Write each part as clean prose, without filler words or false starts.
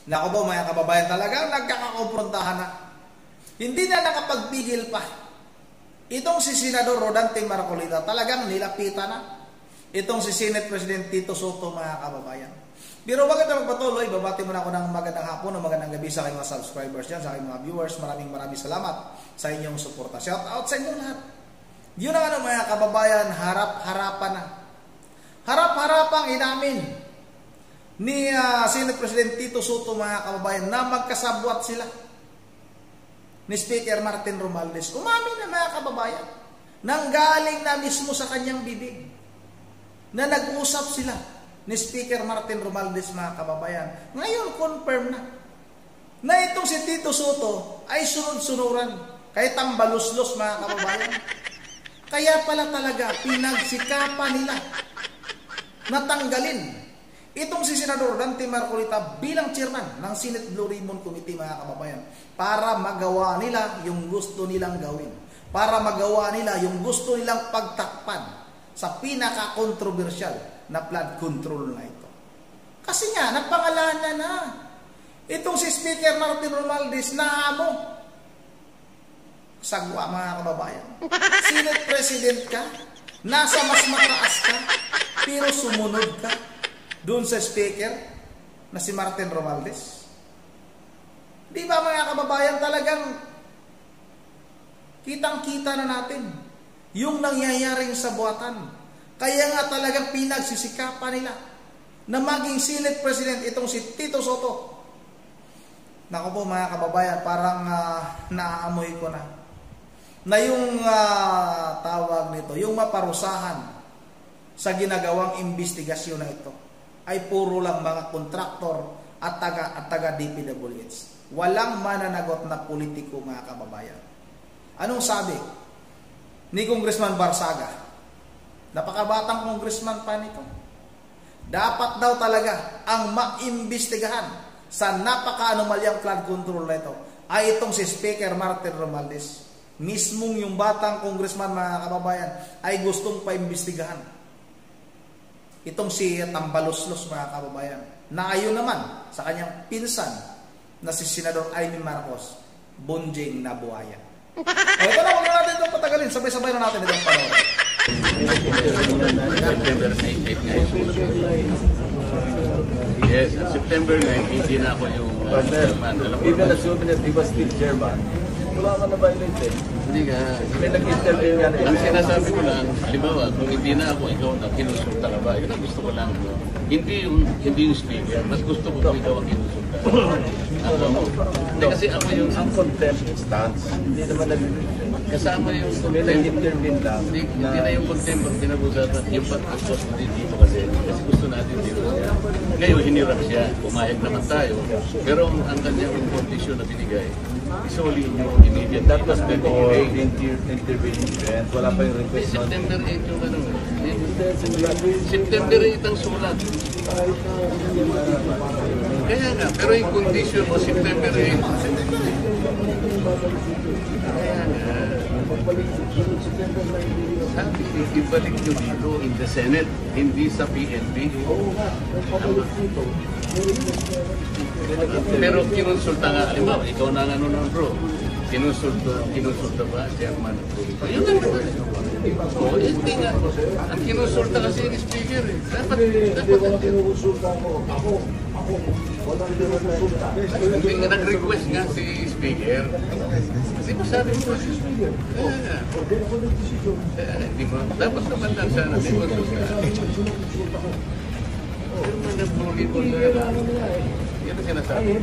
Naku po mga kababayan, talagang nagkakakomprontahan na. Hindi na nakapagpigil pa. Itong si Senador Rodante Marcolita talagang nilapitan na. Itong si Senate President Tito Soto mga kababayan. Pero bakit na magpatuloy, babati muna ako ng magandang hapon o magandang gabi sa aking mga subscribers dyan, sa aking mga viewers. Maraming salamat sa inyong suporta. Shout out sa inyong lahat. Yun ang mga kababayan, harap-harapan na. Harap-harapang inamin ni Senate President Tito Soto mga kababayan na magkasabwat sila ni Speaker Martin Romualdez. Umamin na mga kababayan, nanggaling na mismo sa kanyang bibig na nag-usap sila ni Speaker Martin Romualdez mga kababayan. Ngayon confirm na itong si Tito Soto ay sunod-sunuran kahit ang baluslos mga kababayan. Kaya pala talaga pinagsikapan nila natanggalin itong si Senador Rodante Marcolita bilang chairman ng Senate Blue Ribbon Committee mga kababayan, para magawa nila yung gusto nilang gawin, para magawa nila yung gusto nilang pagtakpan sa pinaka-controversial na flood control na ito. Kasi nga, napangalanan na itong si Speaker Martin Romualdez na amo. Sagwa mga kababayan. Senate President ka, nasa mas mataas ka, pero sumunod ka doon sa speaker na si Martin Romualdez. Di ba mga kababayan, talagang kitang-kita na natin yung nangyayaring sabuatan. Kaya nga talagang pinagsisikapan nila na maging Senate President itong si Tito Soto. Naku po mga kababayan, parang naamoy ko na yung tawag nito, yung maparusahan sa ginagawang investigasyon na ito ay puro lang mga kontraktor at taga DPWH. Walang mananagot na politiko mga kababayan. Anong sabi ni Congressman Barsaga? Napakabatang congressman pa nito. Dapat daw talaga ang maimbestigahan sa napaka-anomalyang flood control na ito ay itong si Speaker Martin Romualdez. Mismong yung batang congressman mga kababayan ay gustong paimbestigahan itong si Tambaloslos mga kababayan, na ayon naman sa kanyang pinsan na si Senador Amy Marcos, Bonjing Nabuaya. Ito na, huwag na natin itong patagalin. Sabay-sabay na natin itong panahon. Yes, September 9, hindi na ako yung chairman. Even assuming that he was still chairman, wala ka na violate eh. Hindi nga. May nag-intervene nga. Ang sinasabi ko lang, halimbawa, kung hindi na ako, ikaw na kinusulta ka ba? Ito na gusto ko lang. Hindi yung speaker, mas gusto ko kung ikaw ang kinusulta. Hindi kasi ako yung... Ang contempt stance, hindi naman kasama yung may nag-intervene lang. Hindi na yung contempt ang pinag-usapan. Yung pag-usap din dito kasi gusto natin dito. Ngayon, hinirap siya. Pumayag naman tayo. Pero ang kanyang condition na binigay, isoli yung immediate. That was before the intervening event. Wala pa yung request. September 8 yung ano. September 8 ang sulat. Kaya nga, pero yung condition mo September 8. Kaya nga. Sabi, ibalik nyo dito in the Senate, hindi sa PNP. Pero kinonsulta nga, halimbawa, ikaw na ano na bro, kinonsulta ba, chairman? Yun na naman. O, hindi nga. Ang kinonsulta kasi yung speaker eh. Dapat kinukonsulta ako. hindi nga nag-request nga si speaker. Kasi masabi mo si speaker. Hindi mo, dapat naman lang sana may konsulta. Pero nag-bully-bully na yan ang sinasabi.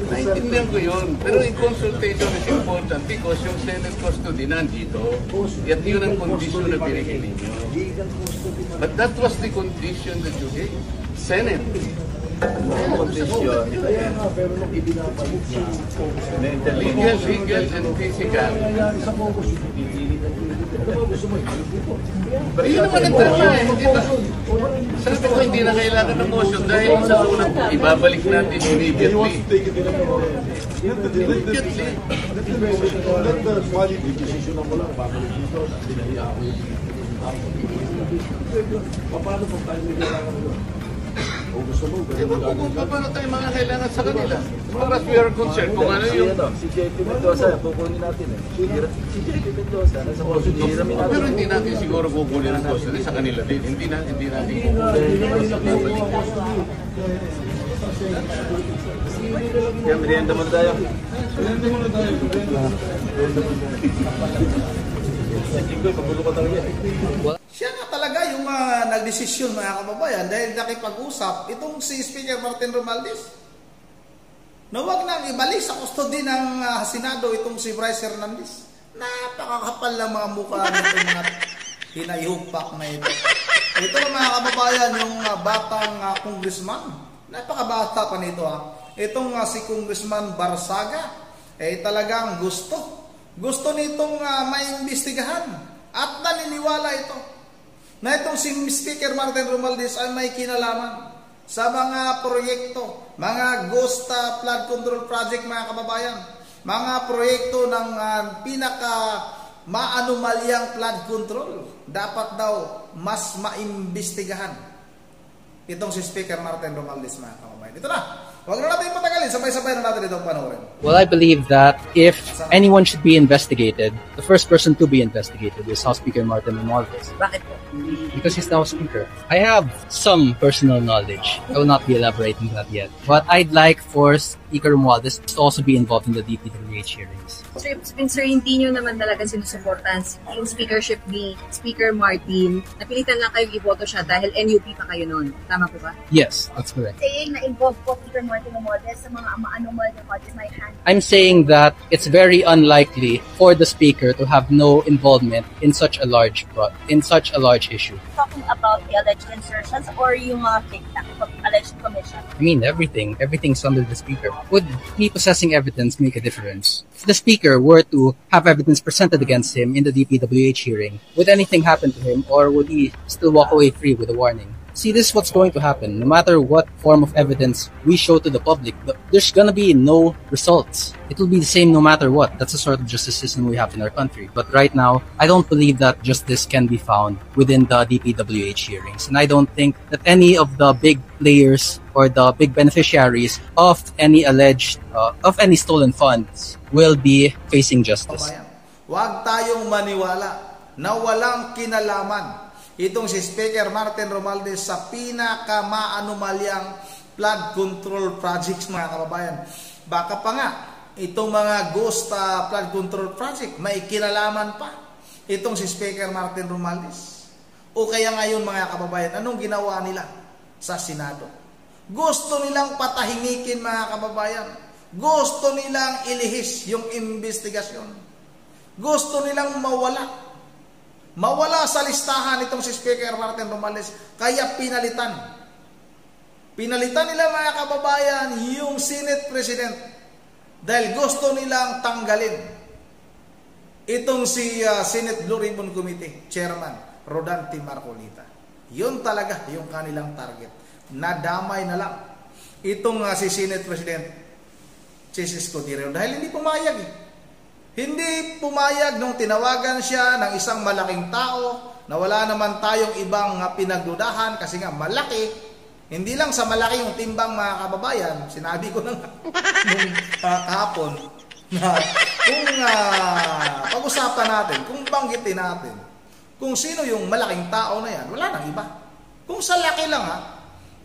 Naintindihan ko yun. Pero yung consultation is important because yung Senate custody nandito at yun ang condition na binigay ninyo. But that was the condition that you gave. Senate. Condition. Legal and physical. Yun naman ang tama eh. Sabi ko hindi na kailangan ng motion dahil sa unang ibabalik natin immediately. Ewan ko kung paano tayo mga kailangan sa kanila. As far as we are concerned, kung ano yung... Si JP Mendoza, kukunin natin eh. Si JP Mendoza, nasa poso, hiramin natin. Pero hindi natin siguro kukunin ang posto sa kanila din. Hindi natin kukunin. Yan, merienda muna tayo. Siya nga talaga yung nagdesisyon mga kababayan dahil nakipag-usap itong si Speaker Martin Romualdez na huwag nang ibalik sa custody ng Senado itong si Bryce Hernandez. Napakakapal ng mga mukha nitong mga hinayupak na ito. Ito mga kababayan yung batang congressman. Napakabata pa nito Itong si Congressman Barsaga talagang gusto nitong maimbestigahan at naniniwala ito na itong si Speaker Martin Romualdez ay may kinalaman sa mga proyekto, mga ghost flood control project mga kababayan, mga proyekto ng pinaka maanumalyang flood control. Dapat daw mas maimbestigahan itong si Speaker Martin Romualdez mga kababayan. Ito na. Huwag na natin patagalin. Sabay-sabay na natin itong panoorin. Well, I believe that if anyone should be investigated, the first person to be investigated is House Speaker Martin Romualdez. Bakit po? Because he's now Speaker. I have some personal knowledge. I will not be elaborating that yet. But I'd like for Speaker Romualdez to also be involved in the DPWH hearings. Sir, hindi nyo naman talaga sinusuportahan yung speakership ni Speaker Martin. Napilitan lang kayo iboto siya dahil NUP pa kayo noon. Tama po ba? Yes, that's correct. Saying na involved po Speaker Martin Romualdez sa mga maanumal na projects may hand. I'm saying that it's very unlikely for the Speaker to have no involvement in such a large issue. Talking about the alleged insertions or yung mga kickback of alleged commission. I mean, everything's under the Speaker. Would me possessing evidence make a difference? If the Speaker were to have evidence presented against him in the DPWH hearing, would anything happen to him or would he still walk away free with a warning? See, this is what's going to happen. No matter what form of evidence we show to the public, there's gonna be no results. It will be the same no matter what. That's the sort of justice system we have in our country. But right now, I don't believe that justice can be found within the DPWH hearings. And I don't think that any of the big players or the big beneficiaries of any stolen funds will be facing justice. Huwag tayong maniwala na walang kinalaman itong si Speaker Martin Romualdez sa pinakamaanumalyang flood control projects mga kababayan. Baka pa nga, itong mga ghost flood control project, may kinalaman pa itong si Speaker Martin Romualdez. O kaya ngayon mga kababayan, anong ginawa nila sa Senado? Gusto nilang patahimikin mga kababayan. Gusto nilang ilihis yung investigasyon. Gusto nilang mawala sa listahan itong si Speaker Martin Romualdez, kaya pinalitan nila mga kababayan yung Senate President dahil gusto nilang tanggalin itong si Senate Blue Ribbon Committee Chairman Rodante Marcolita. Yun talaga yung kanilang target. Nadamay na lang itong si Senate President Chis Escudero dahil hindi pumayag Hindi pumayag nung tinawagan siya ng isang malaking tao na wala naman tayong ibang pinagdudahan kasi nga malaki. Hindi lang sa malaki yung timbang mga kababayan. Sinabi ko na nung kahapon na kung pag-usapan natin, kung banggitin natin, kung sino yung malaking tao na yan, wala nang iba. Kung sa laki lang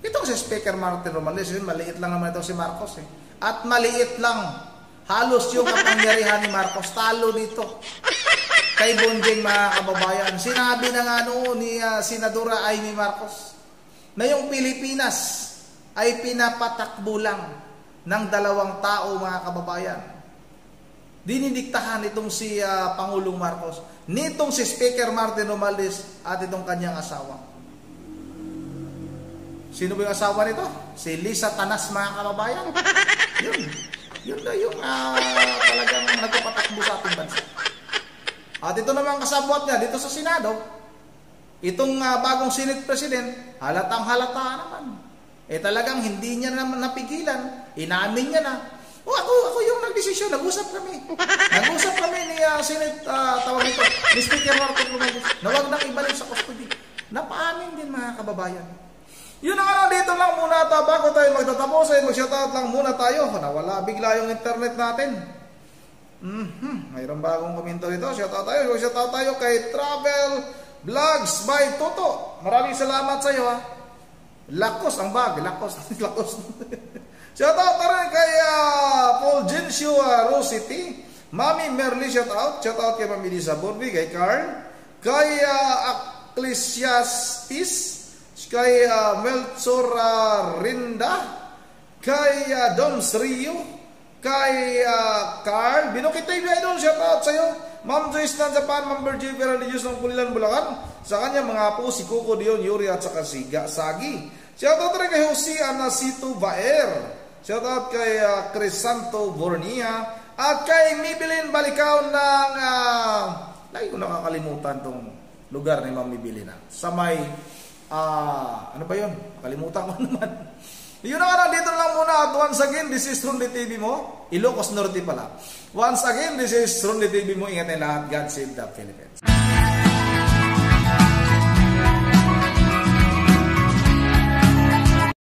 itong si Speaker Martin Romualdez, maliit lang naman itong si Marcos At maliit lang. Halos yung kapangyarihan ni Marcos talo dito kay Bonjeng mga kababayan. Sinabi na nga noon ni Senadora Amy Marcos na yung Pilipinas ay pinapatakbo lang ng dalawang tao mga kababayan. Dinidiktahan itong si Pangulong Marcos, nitong si Speaker Martin Romualdez at itong kanyang asawa. Sino ba yung asawa nito? Si Lisa Tanas mga kababayan. Yun na yung talagang nagpapatakbo sa ating bansa. At ito naman kasabwat niya dito sa Senado, itong bagong Senate President, halatang halata naman. Talagang hindi niya naman napigilan, inamin niya na, ako yung nagdesisyon, nag-usap kami ni Senate, tawag ito, ni Speaker Martin Romualdez, na wag nang ibalik sa custody. Napaamin din mga kababayan. Yun na nga, dito lang muna tayo. Bago tayo magtatapos ay mag-shoutout lang muna tayo. Nawala bigla yung internet natin. Mayroong bagong komento dito. Shoutout tayo. Shoutout tayo kay Travel Vlogs by Toto. Maraming salamat sa iyo, ha. Lakos ang bag. Lakos. Shoutout na rin kay Fulgencio Rosity. Mami Merly, shoutout. Shoutout kay Mami Lisa Borby, kay Carl. Kay Ecclesiastis. Kay Melchor Rinda, kay Doms Rio, kay Carl Binukit TV Idol, shout out sa iyo. Ma'am Joyce ng Japan, Ma'am Virgil Religious ng Pulilan, Bulacan. Sa kanya mga apo, si Coco Dion, Yuri at saka si Sagi. Shout out rin kay Jose Anacito Baer. Shout out kay Crisanto Bornia at kay Mibilin Balikaw ng lagi ko nakakalimutan tong lugar ni Ma'am Mibilin, sa may ano ba yun? Kalimutan ko naman. Yun na nga, dito lang muna. At once again, this is Ronde TV mo. Ilocos Norte pala. Once again, this is Ronde TV mo. Ingat na lahat. God save the Philippines.